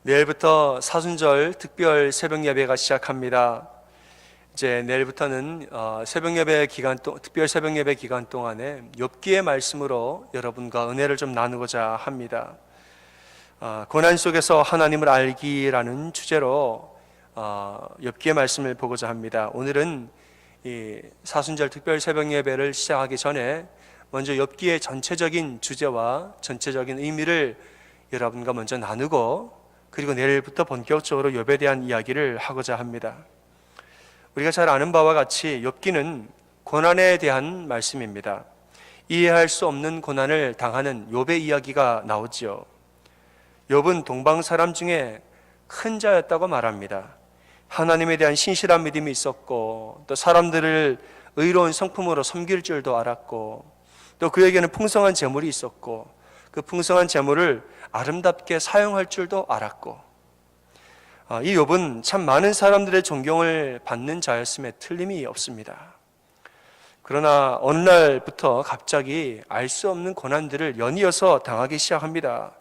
내일부터 사순절 특별 새벽 예배가 시작합니다. 이제 내일부터는 특별 새벽 예배 기간 동안에 욥기의 말씀으로 여러분과 은혜를 좀 나누고자 합니다. 고난 속에서 하나님을 알기라는 주제로 욥기의 말씀을 보고자 합니다. 오늘은 이 사순절 특별 새벽 예배를 시작하기 전에 먼저 욥기의 전체적인 주제와 전체적인 의미를 여러분과 먼저 나누고, 그리고 내일부터 본격적으로 욥에 대한 이야기를 하고자 합니다. 우리가 잘 아는 바와 같이 욥기는 고난에 대한 말씀입니다. 이해할 수 없는 고난을 당하는 욥의 이야기가 나오지요. 욥은 동방 사람 중에 큰 자였다고 말합니다. 하나님에 대한 신실한 믿음이 있었고, 또 사람들을 의로운 성품으로 섬길 줄도 알았고, 또 그에게는 풍성한 재물이 있었고, 그 풍성한 재물을 아름답게 사용할 줄도 알았고, 이 욥은 참 많은 사람들의 존경을 받는 자였음에 틀림이 없습니다. 그러나 어느 날부터 갑자기 알 수 없는 고난들을 연이어서 당하기 시작합니다.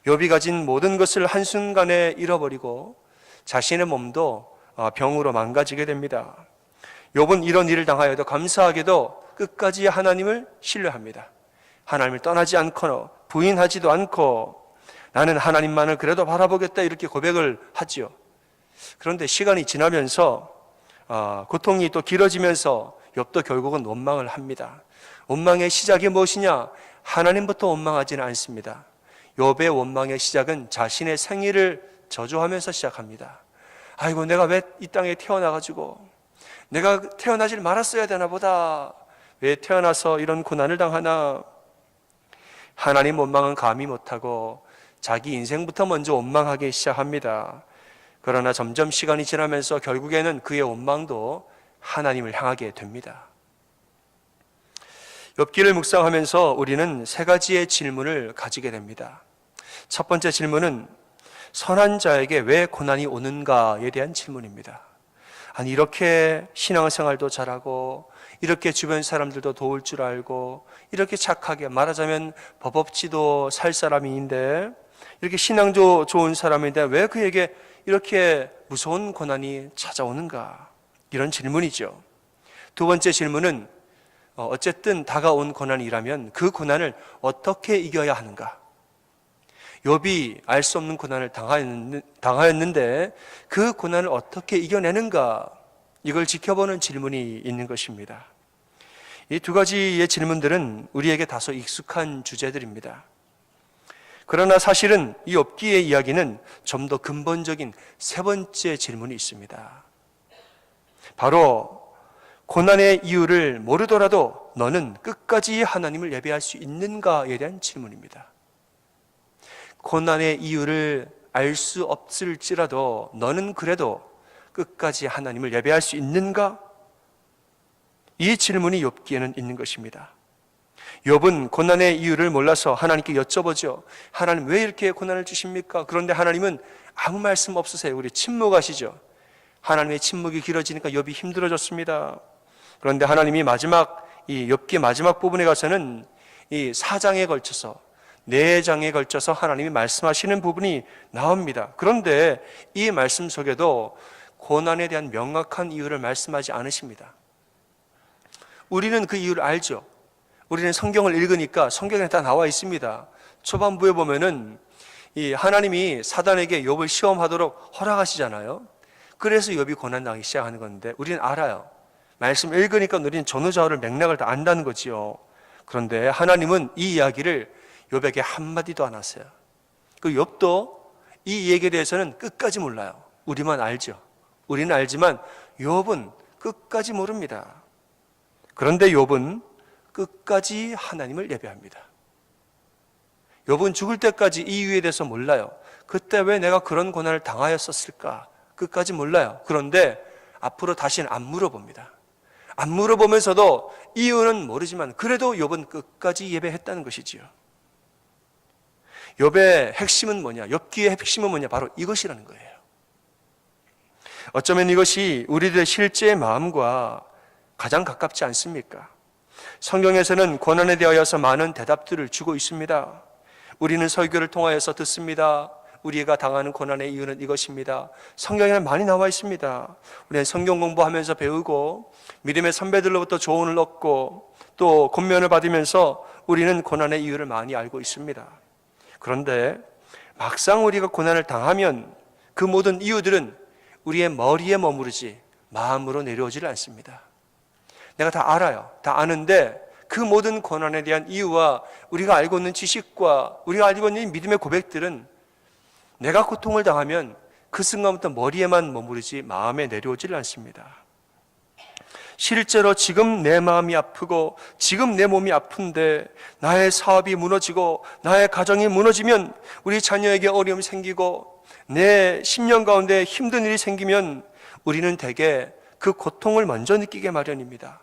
욥이 가진 모든 것을 한순간에 잃어버리고 자신의 몸도 병으로 망가지게 됩니다. 욥은 이런 일을 당하여도 감사하게도 끝까지 하나님을 신뢰합니다. 하나님을 떠나지 않고 부인하지도 않고 나는 하나님만을 그래도 바라보겠다, 이렇게 고백을 하지요. 그런데 시간이 지나면서 고통이 또 길어지면서 욥도 결국은 원망을 합니다. 원망의 시작이 무엇이냐? 하나님부터 원망하지는 않습니다. 욥의 원망의 시작은 자신의 생일을 저주하면서 시작합니다. 아이고, 내가 왜 이 땅에 태어나가지고, 내가 태어나질 말았어야 되나 보다, 왜 태어나서 이런 고난을 당하나. 하나님 원망은 감히 못하고 자기 인생부터 먼저 원망하기 시작합니다. 그러나 점점 시간이 지나면서 결국에는 그의 원망도 하나님을 향하게 됩니다. 욥기를 묵상하면서 우리는 세 가지의 질문을 가지게 됩니다. 첫 번째 질문은 선한 자에게 왜 고난이 오는가에 대한 질문입니다. 아니, 이렇게 신앙생활도 잘하고, 이렇게 주변 사람들도 도울 줄 알고, 이렇게 착하게, 말하자면 법 없이도 살 사람인데, 이렇게 신앙도 좋은 사람인데 왜 그에게 이렇게 무서운 고난이 찾아오는가? 이런 질문이죠. 두 번째 질문은 어쨌든 다가온 고난이라면 그 고난을 어떻게 이겨야 하는가? 욥이 알 수 없는 고난을 당하였는데 그 고난을 어떻게 이겨내는가? 이걸 지켜보는 질문이 있는 것입니다. 이 두 가지의 질문들은 우리에게 다소 익숙한 주제들입니다. 그러나 사실은 이 욥기의 이야기는 좀 더 근본적인 세 번째 질문이 있습니다. 바로 고난의 이유를 모르더라도 너는 끝까지 하나님을 예배할 수 있는가에 대한 질문입니다. 고난의 이유를 알 수 없을지라도 너는 그래도 끝까지 하나님을 예배할 수 있는가? 이 질문이 욥기에는 있는 것입니다. 욥은 고난의 이유를 몰라서 하나님께 여쭤보죠. 하나님, 왜 이렇게 고난을 주십니까? 그런데 하나님은 아무 말씀 없으세요. 우리 침묵하시죠. 하나님의 침묵이 길어지니까 욥이 힘들어졌습니다. 그런데 하나님이 이 욥기 마지막 부분에 가서는 이 4장에 걸쳐서, 4장에 걸쳐서 하나님이 말씀하시는 부분이 나옵니다. 그런데 이 말씀 속에도 고난에 대한 명확한 이유를 말씀하지 않으십니다. 우리는 그 이유를 알죠. 우리는 성경을 읽으니까 성경에 다 나와 있습니다. 초반부에 보면은 이 하나님이 사단에게 욥을 시험하도록 허락하시잖아요. 그래서 욥이 고난당하기 시작하는 건데 우리는 알아요. 말씀 읽으니까 우리는 전후좌우를 맥락을 다 안다는 거지요. 그런데 하나님은 이 이야기를 욥에게 한마디도 안 하세요. 그 욥도 이 얘기에 대해서는 끝까지 몰라요. 우리만 알죠. 우리는 알지만 욥은 끝까지 모릅니다. 그런데 욥은 끝까지 하나님을 예배합니다. 욥은 죽을 때까지 이 이유에 대해서 몰라요. 그때 왜 내가 그런 고난을 당하였었을까? 끝까지 몰라요. 그런데 앞으로 다시는 안 물어봅니다. 안 물어보면서도 이유는 모르지만 그래도 욥은 끝까지 예배했다는 것이지요. 욥의 핵심은 뭐냐? 욥기의 핵심은 뭐냐? 바로 이것이라는 거예요. 어쩌면 이것이 우리들의 실제 마음과 가장 가깝지 않습니까? 성경에서는 고난에 대하여서 많은 대답들을 주고 있습니다. 우리는 설교를 통하여서 듣습니다. 우리가 당하는 고난의 이유는 이것입니다. 성경에는 많이 나와 있습니다. 우리는 성경 공부하면서 배우고 믿음의 선배들로부터 조언을 얻고 또 권면을 받으면서 우리는 고난의 이유를 많이 알고 있습니다. 그런데 막상 우리가 고난을 당하면 그 모든 이유들은 우리의 머리에 머무르지 마음으로 내려오지를 않습니다. 내가 다 알아요. 다 아는데 그 모든 고난에 대한 이유와 우리가 알고 있는 지식과 우리가 알고 있는 믿음의 고백들은 내가 고통을 당하면 그 순간부터 머리에만 머무르지 마음에 내려오지를 않습니다. 실제로 지금 내 마음이 아프고 지금 내 몸이 아픈데 나의 사업이 무너지고 나의 가정이 무너지면 우리 자녀에게 어려움이 생기고 내 심령 가운데 힘든 일이 생기면 우리는 대개 그 고통을 먼저 느끼게 마련입니다.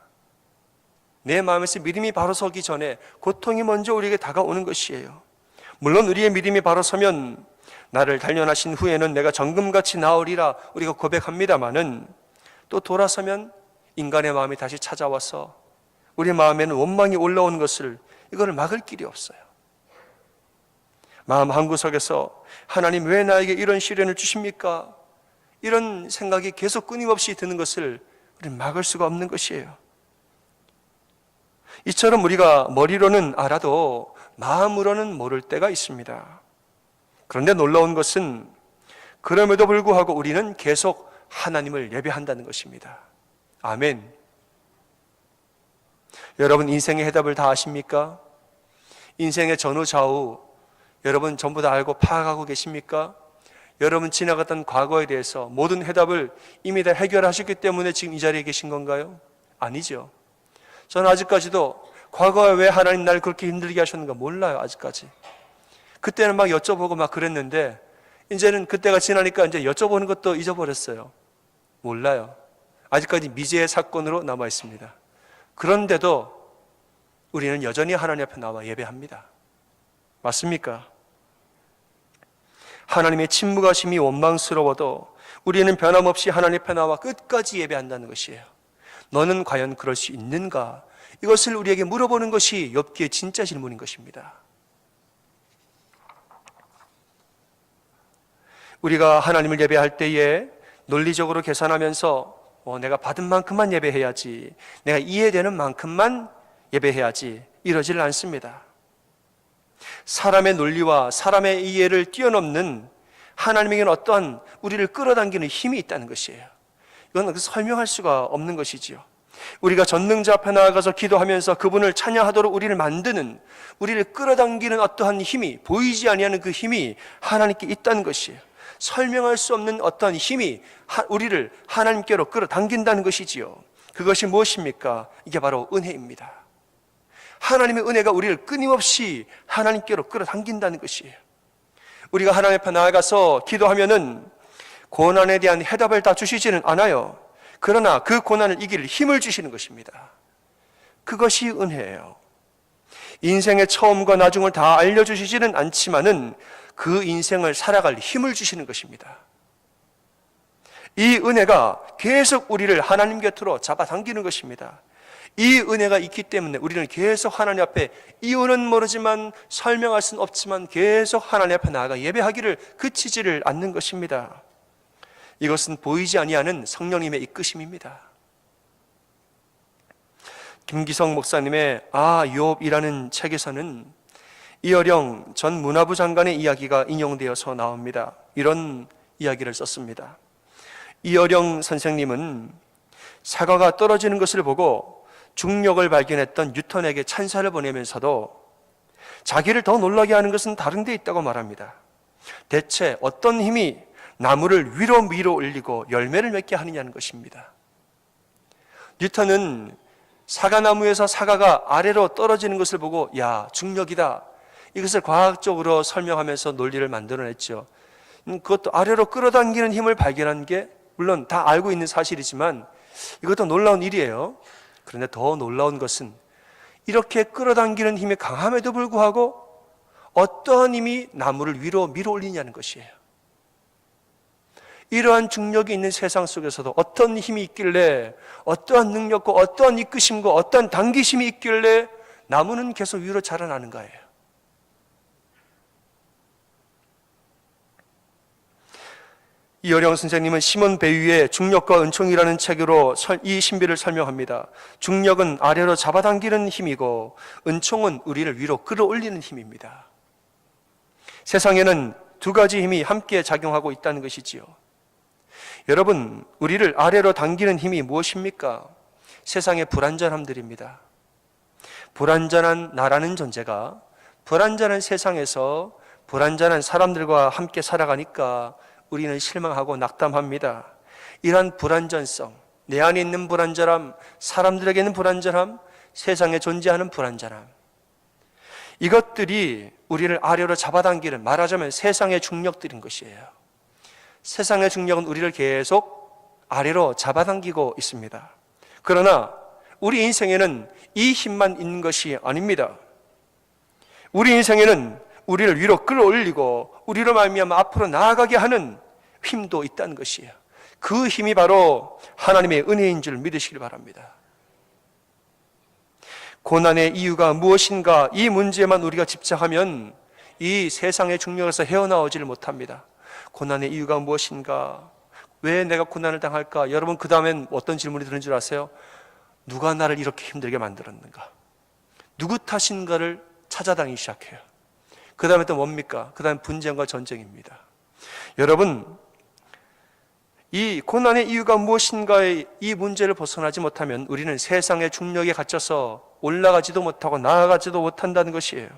내 마음에서 믿음이 바로 서기 전에 고통이 먼저 우리에게 다가오는 것이에요. 물론 우리의 믿음이 바로 서면 나를 단련하신 후에는 내가 정금같이 나으리라 우리가 고백합니다마는 또 돌아서면 인간의 마음이 다시 찾아와서 우리 마음에는 원망이 올라오는 것을 이거를 막을 길이 없어요. 마음 한구석에서 하나님 왜 나에게 이런 시련을 주십니까? 이런 생각이 계속 끊임없이 드는 것을 우리는 막을 수가 없는 것이에요. 이처럼 우리가 머리로는 알아도 마음으로는 모를 때가 있습니다. 그런데 놀라운 것은 그럼에도 불구하고 우리는 계속 하나님을 예배한다는 것입니다. 아멘. 여러분 인생의 해답을 다 아십니까? 인생의 전후 좌우 여러분 전부 다 알고 파악하고 계십니까? 여러분 지나갔던 과거에 대해서 모든 해답을 이미 다 해결하셨기 때문에 지금 이 자리에 계신 건가요? 아니죠. 저는 아직까지도 과거에 왜 하나님 날 그렇게 힘들게 하셨는가 몰라요. 아직까지. 그때는 막 여쭤보고 막 그랬는데 이제는 그때가 지나니까 이제 여쭤보는 것도 잊어버렸어요. 몰라요. 아직까지 미제의 사건으로 남아 있습니다. 그런데도 우리는 여전히 하나님 앞에 나와 예배합니다. 맞습니까? 하나님의 침묵하심이 원망스러워도 우리는 변함없이 하나님 앞에 나와 끝까지 예배한다는 것이에요. 너는 과연 그럴 수 있는가? 이것을 우리에게 물어보는 것이 욥기의 진짜 질문인 것입니다. 우리가 하나님을 예배할 때에 논리적으로 계산하면서 내가 받은 만큼만 예배해야지, 내가 이해되는 만큼만 예배해야지 이러지를 않습니다. 사람의 논리와 사람의 이해를 뛰어넘는 하나님에게는 어떠한 우리를 끌어당기는 힘이 있다는 것이에요. 이건 설명할 수가 없는 것이지요. 우리가 전능자 앞에 나아가서 기도하면서 그분을 찬양하도록 우리를 만드는, 우리를 끌어당기는 어떠한 힘이, 보이지 아니하는 그 힘이 하나님께 있다는 것이에요. 설명할 수 없는 어떠한 힘이 우리를 하나님께로 끌어당긴다는 것이지요. 그것이 무엇입니까? 이게 바로 은혜입니다. 하나님의 은혜가 우리를 끊임없이 하나님께로 끌어당긴다는 것이에요. 우리가 하나님 앞에 나아가서 기도하면은 고난에 대한 해답을 다 주시지는 않아요. 그러나 그 고난을 이길 힘을 주시는 것입니다. 그것이 은혜예요. 인생의 처음과 나중을 다 알려주시지는 않지만은 그 인생을 살아갈 힘을 주시는 것입니다. 이 은혜가 계속 우리를 하나님 곁으로 잡아당기는 것입니다. 이 은혜가 있기 때문에 우리는 계속 하나님 앞에 이유는 모르지만 설명할 수는 없지만 계속 하나님 앞에 나아가 예배하기를 그치지를 않는 것입니다. 이것은 보이지 아니하는 성령님의 이끄심입니다. 김기성 목사님의 욥이라는 책에서는 이어령 전 문화부 장관의 이야기가 인용되어서 나옵니다. 이런 이야기를 썼습니다. 이어령 선생님은 사과가 떨어지는 것을 보고 중력을 발견했던 뉴턴에게 찬사를 보내면서도 자기를 더 놀라게 하는 것은 다른 데 있다고 말합니다. 대체 어떤 힘이 나무를 위로 올리고 열매를 맺게 하느냐는 것입니다. 뉴턴은 사과나무에서 사과가 아래로 떨어지는 것을 보고 중력이다. 이것을 과학적으로 설명하면서 논리를 만들어냈죠. 그것도 아래로 끌어당기는 힘을 발견한 게 물론 다 알고 있는 사실이지만 이것도 놀라운 일이에요. 그런데 더 놀라운 것은 이렇게 끌어당기는 힘이 강함에도 불구하고 어떠한 힘이 나무를 위로 밀어올리냐는 것이에요. 이러한 중력이 있는 세상 속에서도 어떤 힘이 있길래, 어떠한 능력과 어떠한 이끄심과 어떠한 당기심이 있길래 나무는 계속 위로 자라나는 거예요. 이어령 선생님은 시몬 베유의 중력과 은총이라는 책으로 이 신비를 설명합니다. 중력은 아래로 잡아당기는 힘이고 은총은 우리를 위로 끌어올리는 힘입니다. 세상에는 두 가지 힘이 함께 작용하고 있다는 것이지요. 여러분, 우리를 아래로 당기는 힘이 무엇입니까? 세상의 불완전함들입니다. 불완전한 나라는 존재가 불완전한 세상에서 불완전한 사람들과 함께 살아가니까 우리는 실망하고 낙담합니다. 이러한 불완전성, 내 안에 있는 불완전함, 사람들에게는 불완전함, 세상에 존재하는 불완전함, 이것들이 우리를 아래로 잡아당기는, 말하자면 세상의 중력들인 것이에요. 세상의 중력은 우리를 계속 아래로 잡아당기고 있습니다. 그러나 우리 인생에는 이 힘만 있는 것이 아닙니다. 우리 인생에는 우리를 위로 끌어올리고 우리로 말미암아 앞으로 나아가게 하는 힘도 있다는 것이에요. 그 힘이 바로 하나님의 은혜인 줄 믿으시길 바랍니다. 고난의 이유가 무엇인가, 이 문제만 우리가 집착하면 이 세상의 중력에서 헤어나오지를 못합니다. 고난의 이유가 무엇인가, 왜 내가 고난을 당할까? 여러분, 그 다음엔 어떤 질문이 드는 줄 아세요? 누가 나를 이렇게 힘들게 만들었는가? 누구 탓인가를 찾아다니기 시작해요. 그 다음에 또 뭡니까? 그 다음에 분쟁과 전쟁입니다. 여러분, 이 고난의 이유가 무엇인가의 이 문제를 벗어나지 못하면 우리는 세상의 중력에 갇혀서 올라가지도 못하고 나아가지도 못한다는 것이에요.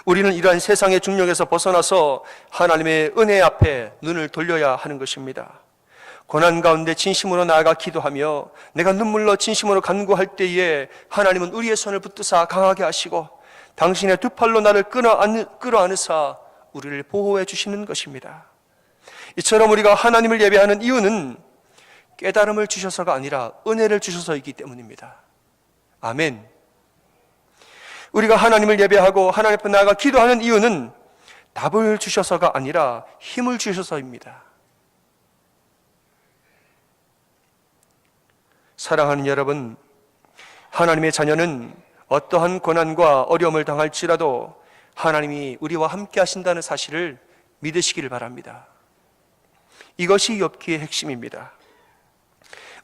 우리는 이러한 세상의 중력에서 벗어나서 하나님의 은혜 앞에 눈을 돌려야 하는 것입니다. 고난 가운데 진심으로 나아가 기도하며 내가 눈물로 진심으로 간구할 때에 하나님은 우리의 손을 붙드사 강하게 하시고 당신의 두 팔로 나를 끌어안으사 우리를 보호해 주시는 것입니다. 이처럼 우리가 하나님을 예배하는 이유는 깨달음을 주셔서가 아니라 은혜를 주셔서이기 때문입니다. 아멘. 우리가 하나님을 예배하고 하나님 앞에 나아가 기도하는 이유는 답을 주셔서가 아니라 힘을 주셔서입니다. 사랑하는 여러분, 하나님의 자녀는 어떠한 고난과 어려움을 당할지라도 하나님이 우리와 함께 하신다는 사실을 믿으시기를 바랍니다. 이것이 욥기의 핵심입니다.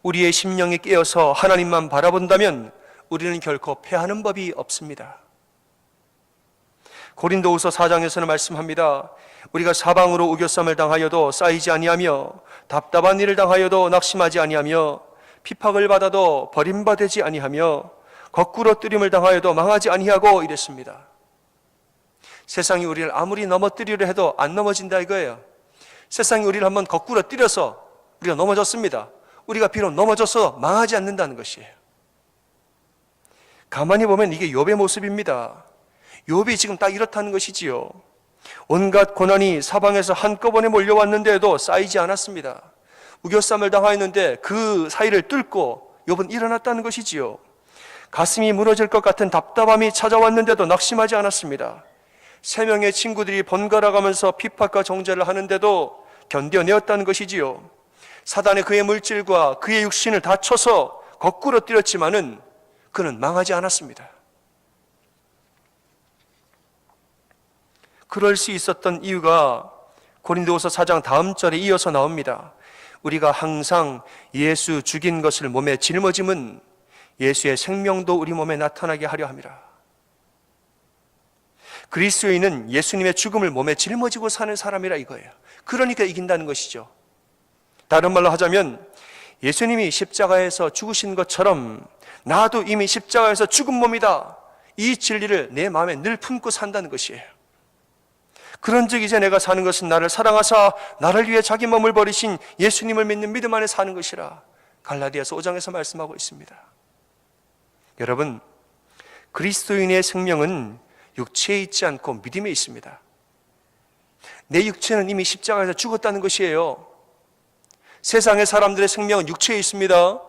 우리의 심령이 깨어서 하나님만 바라본다면 우리는 결코 패하는 법이 없습니다. 고린도후서 4장에서는 말씀합니다. 우리가 사방으로 우겨쌈을 당하여도 쌓이지 아니하며 답답한 일을 당하여도 낙심하지 아니하며 핍박을 받아도 버림받지 아니하며 거꾸로 뜨림을 당하여도 망하지 아니하고 이랬습니다. 세상이 우리를 아무리 넘어뜨리려 해도 안 넘어진다 이거예요. 세상이 우리를 한번 거꾸로 뜨려서 우리가 넘어졌습니다. 우리가 비록 넘어져서 망하지 않는다는 것이에요. 가만히 보면 이게 욥의 모습입니다. 욥이 지금 딱 이렇다는 것이지요. 온갖 고난이 사방에서 한꺼번에 몰려왔는데도 쌓이지 않았습니다. 우겨쌈을 당하였는데 그 사이를 뚫고 욥은 일어났다는 것이지요. 가슴이 무너질 것 같은 답답함이 찾아왔는데도 낙심하지 않았습니다. 3명의 친구들이 번갈아가면서 핍박과 정죄를 하는데도 견뎌내었다는 것이지요. 사단의 그의 물질과 그의 육신을 다 쳐서 거꾸로 때렸지만은 그는 망하지 않았습니다. 그럴 수 있었던 이유가 고린도후서 4장 다음 절에 이어서 나옵니다. 우리가 항상 예수 죽인 것을 몸에 짊어짐은 예수의 생명도 우리 몸에 나타나게 하려 함이라. 그리스도인은 예수님의 죽음을 몸에 짊어지고 사는 사람이라 이거예요. 그러니까 이긴다는 것이죠. 다른 말로 하자면 예수님이 십자가에서 죽으신 것처럼 나도 이미 십자가에서 죽은 몸이다. 이 진리를 내 마음에 늘 품고 산다는 것이에요. 그런즉 이제 내가 사는 것은 나를 사랑하사 나를 위해 자기 몸을 버리신 예수님을 믿는 믿음 안에 사는 것이라. 갈라디아서 5장에서 말씀하고 있습니다. 여러분, 그리스도인의 생명은 육체에 있지 않고 믿음에 있습니다. 내 육체는 이미 십자가에서 죽었다는 것이에요. 세상의 사람들의 생명은 육체에 있습니다.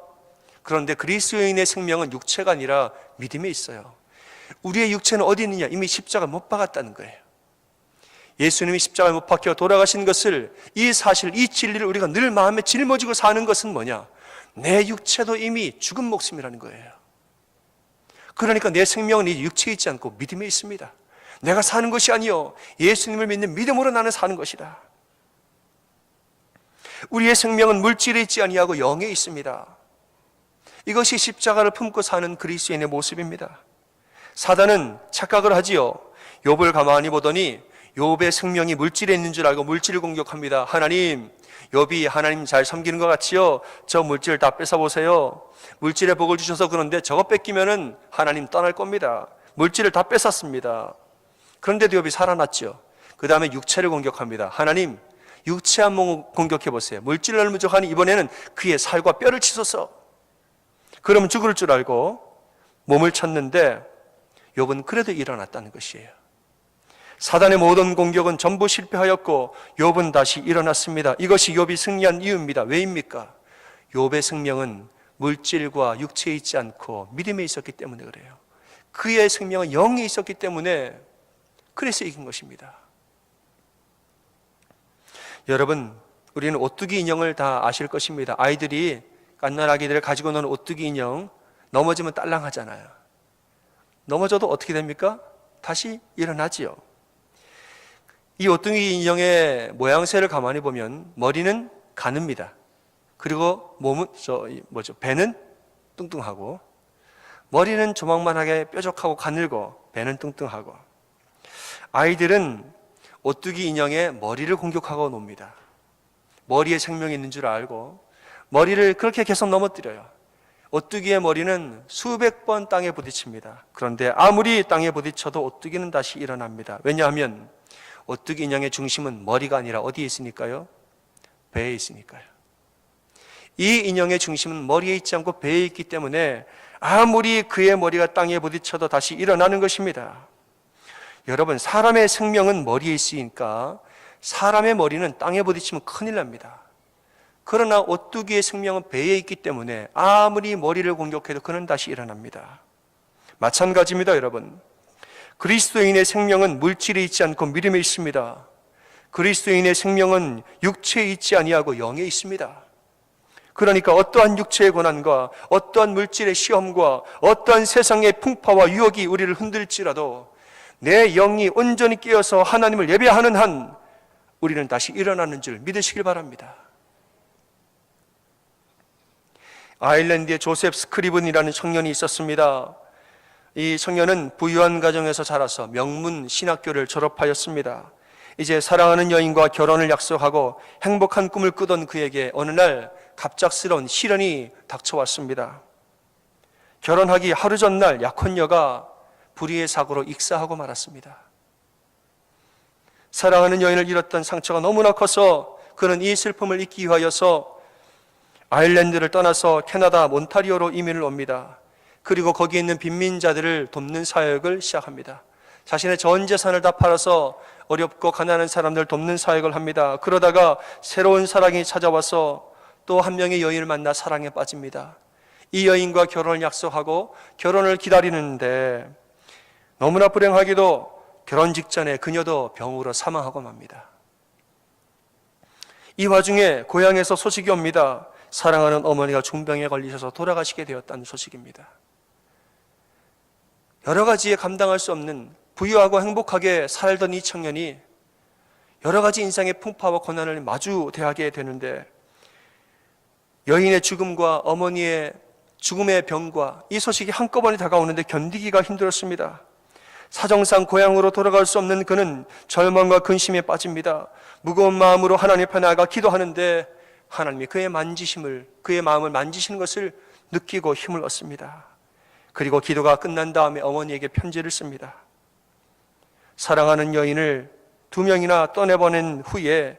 그런데 그리스도인의 생명은 육체가 아니라 믿음에 있어요. 우리의 육체는 어디 있느냐? 이미 십자가 못 박았다는 거예요. 예수님이 십자가에 못 박혀 돌아가신 것을, 이 사실, 이 진리를 우리가 늘 마음에 짊어지고 사는 것은 뭐냐? 내 육체도 이미 죽은 목숨이라는 거예요. 그러니까 내 생명은 이 육체에 있지 않고 믿음에 있습니다. 내가 사는 것이 아니요 예수님을 믿는 믿음으로 나는 사는 것이다. 우리의 생명은 물질에 있지 아니하고 영에 있습니다. 이것이 십자가를 품고 사는 그리스도인의 모습입니다. 사단은 착각을 하지요. 욥을 가만히 보더니 욥의 생명이 물질에 있는 줄 알고 물질을 공격합니다. 하나님, 욥이 하나님 잘 섬기는 것 같지요? 저 물질 다 뺏어보세요. 물질의 복을 주셔서 그런데 저거 뺏기면은 하나님 떠날 겁니다. 물질을 다 뺏었습니다. 그런데도 욥이 살아났죠. 그 다음에 육체를 공격합니다. 하나님, 육체 한 몸 공격해 보세요. 물질을 얼무적하니 이번에는 그의 살과 뼈를 치소서. 그러면 죽을 줄 알고 몸을 쳤는데 욥은 그래도 일어났다는 것이에요. 사단의 모든 공격은 전부 실패하였고 욥은 다시 일어났습니다. 이것이 욥이 승리한 이유입니다. 왜입니까? 욥의 생명은 물질과 육체에 있지 않고 믿음에 있었기 때문에 그래요. 그의 생명은 영에 있었기 때문에 그래서 이긴 것입니다. 여러분, 우리는 오뚜기 인형을 다 아실 것입니다. 아이들이 갓난아기들을 가지고 노는 오뚜기 인형 넘어지면 딸랑하잖아요. 넘어져도 어떻게 됩니까? 다시 일어나지요. 이 오뚜기 인형의 모양새를 가만히 보면 머리는 가늡니다. 그리고 몸은 배는 뚱뚱하고 머리는 조망만하게 뾰족하고 가늘고 배는 뚱뚱하고 아이들은 오뚜기 인형의 머리를 공격하고 놉니다. 머리에 생명이 있는 줄 알고 머리를 그렇게 계속 넘어뜨려요. 오뚜기의 머리는 수백 번 땅에 부딪힙니다. 그런데 아무리 땅에 부딪혀도 오뚜기는 다시 일어납니다. 왜냐하면 오뚜기 인형의 중심은 머리가 아니라 어디에 있으니까요? 배에 있으니까요. 이 인형의 중심은 머리에 있지 않고 배에 있기 때문에 아무리 그의 머리가 땅에 부딪혀도 다시 일어나는 것입니다. 여러분, 사람의 생명은 머리에 있으니까 사람의 머리는 땅에 부딪히면 큰일 납니다. 그러나 오뚜기의 생명은 배에 있기 때문에 아무리 머리를 공격해도 그는 다시 일어납니다. 마찬가지입니다, 여러분. 그리스도인의 생명은 물질에 있지 않고 믿음에 있습니다. 그리스도인의 생명은 육체에 있지 아니하고 영에 있습니다. 그러니까 어떠한 육체의 고난과 어떠한 물질의 시험과 어떠한 세상의 풍파와 유혹이 우리를 흔들지라도 내 영이 온전히 깨어서 하나님을 예배하는 한 우리는 다시 일어나는 줄 믿으시길 바랍니다. 아일랜드에 조셉 스크리븐이라는 청년이 있었습니다. 이 청년은 부유한 가정에서 자라서 명문 신학교를 졸업하였습니다. 이제 사랑하는 여인과 결혼을 약속하고 행복한 꿈을 꾸던 그에게 어느 날 갑작스러운 시련이 닥쳐왔습니다. 결혼하기 하루 전날 약혼녀가 불의의 사고로 익사하고 말았습니다. 사랑하는 여인을 잃었던 상처가 너무나 커서 그는 이 슬픔을 잊기 위하여서 아일랜드를 떠나서 캐나다 몬타리오로 이민을 옵니다. 그리고 거기에 있는 빈민자들을 돕는 사역을 시작합니다. 자신의 전 재산을 다 팔아서 어렵고 가난한 사람들 돕는 사역을 합니다. 그러다가 새로운 사랑이 찾아와서 또 한 명의 여인을 만나 사랑에 빠집니다. 이 여인과 결혼을 약속하고 결혼을 기다리는데 너무나 불행하게도 결혼 직전에 그녀도 병으로 사망하고 맙니다. 이 와중에 고향에서 소식이 옵니다. 사랑하는 어머니가 중병에 걸리셔서 돌아가시게 되었다는 소식입니다. 여러 가지에 감당할 수 없는 부유하고 행복하게 살던 이 청년이 여러 가지 인생의 풍파와 고난을 마주대하게 되는데 여인의 죽음과 어머니의 죽음의 병과 이 소식이 한꺼번에 다가오는데 견디기가 힘들었습니다. 사정상 고향으로 돌아갈 수 없는 그는 절망과 근심에 빠집니다. 무거운 마음으로 하나님 앞에 나아가 기도하는데 하나님이 그의 마음을 만지시는 것을 느끼고 힘을 얻습니다. 그리고 기도가 끝난 다음에 어머니에게 편지를 씁니다. 사랑하는 여인을 2명이나 떠내보낸 후에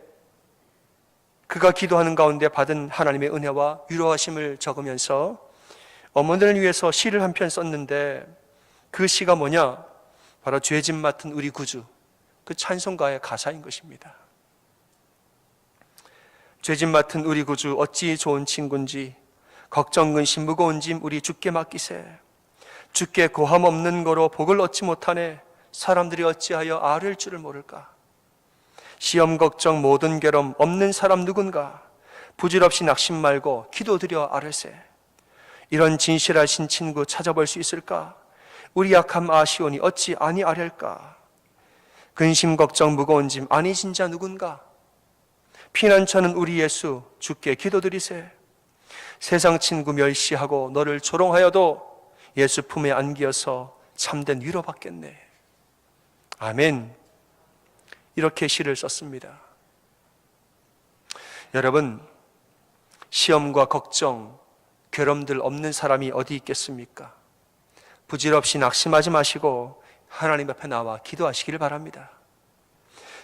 그가 기도하는 가운데 받은 하나님의 은혜와 위로하심을 적으면서 어머니를 위해서 시를 한 편 썼는데 그 시가 뭐냐? 바로 죄짐 맡은 우리 구주, 그 찬송가의 가사인 것입니다. 죄짐 맡은 우리 구주 어찌 좋은 친구인지 걱정 근심 무거운 짐 우리 주께 맡기세. 주께 고함 없는 거로 복을 얻지 못하네. 사람들이 어찌하여 아뢰일 줄을 모를까. 시험 걱정 모든 괴로움 없는 사람 누군가. 부질없이 낙심 말고 기도드려 아뢰세. 이런 진실하신 친구 찾아볼 수 있을까? 우리 약함 아시오니 어찌 아니 아뢰일까. 근심 걱정 무거운 짐 아니신 자 누군가? 피난처는 우리 예수 주께 기도드리세. 세상 친구 멸시하고 너를 조롱하여도 예수 품에 안기어서 참된 위로받겠네. 아멘. 이렇게 시를 썼습니다. 여러분, 시험과 걱정, 괴로움들 없는 사람이 어디 있겠습니까? 부질없이 낙심하지 마시고 하나님 앞에 나와 기도하시기를 바랍니다.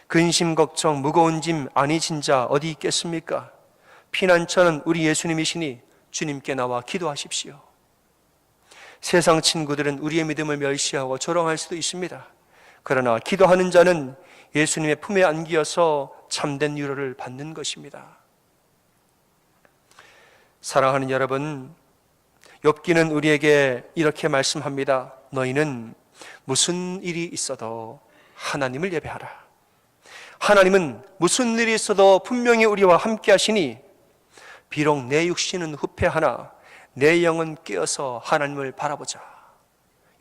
근심 걱정 무거운 짐 아니신 자 어디 있겠습니까? 피난처는 우리 예수님이시니 주님께 나와 기도하십시오. 세상 친구들은 우리의 믿음을 멸시하고 조롱할 수도 있습니다. 그러나 기도하는 자는 예수님의 품에 안기어서 참된 위로를 받는 것입니다. 사랑하는 여러분, 욥기는 우리에게 이렇게 말씀합니다. 너희는 무슨 일이 있어도 하나님을 예배하라. 하나님은 무슨 일이 있어도 분명히 우리와 함께 하시니 비록 내 육신은 후패하나 내 영은 깨어서 하나님을 바라보자.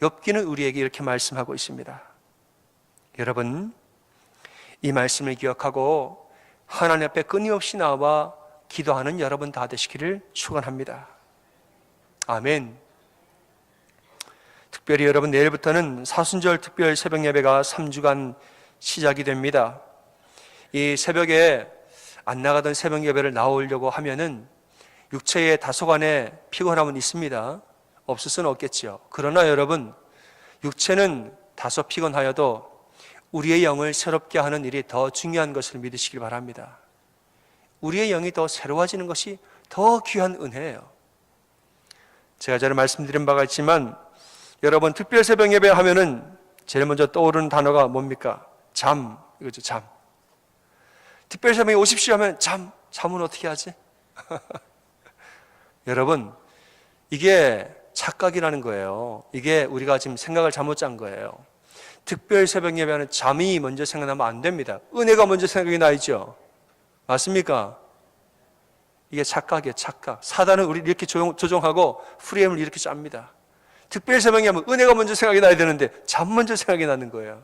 욥기는 우리에게 이렇게 말씀하고 있습니다. 여러분, 이 말씀을 기억하고 하나님 앞에 끊임없이 나와 기도하는 여러분 다 되시기를 축원합니다. 아멘. 특별히 여러분, 내일부터는 사순절 특별 새벽 예배가 3주간 시작이 됩니다. 이 새벽에 안 나가던 새벽 예배를 나오려고 하면은 육체의 다소간의 피곤함은 있습니다. 없을 수는 없겠죠. 그러나 여러분, 육체는 다소 피곤하여도 우리의 영을 새롭게 하는 일이 더 중요한 것을 믿으시길 바랍니다. 우리의 영이 더 새로워지는 것이 더 귀한 은혜예요. 제가 전에 말씀드린 바가 있지만 여러분, 특별 새벽 예배 하면은 제일 먼저 떠오르는 단어가 뭡니까? 잠, 이거죠. 잠. 특별 새벽에 오십시오 하면 잠은 어떻게 하지? 여러분, 이게 착각이라는 거예요. 이게 우리가 지금 생각을 잘못 짠 거예요. 특별 새벽 예배는 잠이 먼저 생각나면 안 됩니다. 은혜가 먼저 생각이 나죠. 맞습니까? 이게 착각이에요. 착각. 사단은 우리를 이렇게 조종하고 프레임을 이렇게 짭니다. 특별 새벽에 하면 은혜가 먼저 생각이 나야 되는데 잠 먼저 생각이 나는 거예요.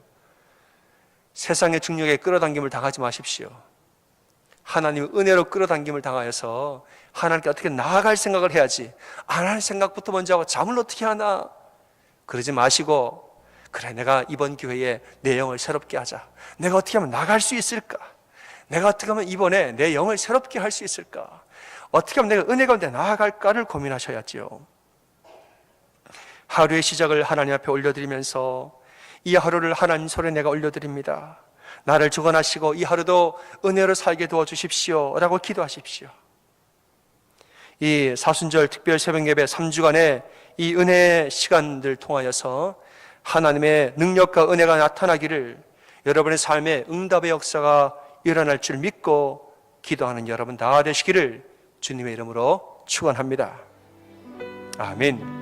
세상의 중력에 끌어당김을 당하지 마십시오. 하나님의 은혜로 끌어당김을 당하여서 하나님께 어떻게 나아갈 생각을 해야지, 안 할 생각부터 먼저 하고 잠을 어떻게 하나, 그러지 마시고, 그래, 내가 이번 기회에 내 영을 새롭게 하자. 내가 어떻게 하면 나갈 수 있을까? 내가 어떻게 하면 이번에 내 영을 새롭게 할 수 있을까? 어떻게 하면 내가 은혜 가운데 나아갈까를 고민하셔야지요. 하루의 시작을 하나님 앞에 올려드리면서 이 하루를 하나님 손에 내가 올려드립니다. 나를 주관하시고 이 하루도 은혜로 살게 도와주십시오 라고 기도하십시오. 이 사순절 특별 새벽 예배 3주간의 이 은혜의 시간들 통하여서 하나님의 능력과 은혜가 나타나기를, 여러분의 삶에 응답의 역사가 일어날 줄 믿고 기도하는 여러분 다 되시기를 주님의 이름으로 축원합니다. 아멘.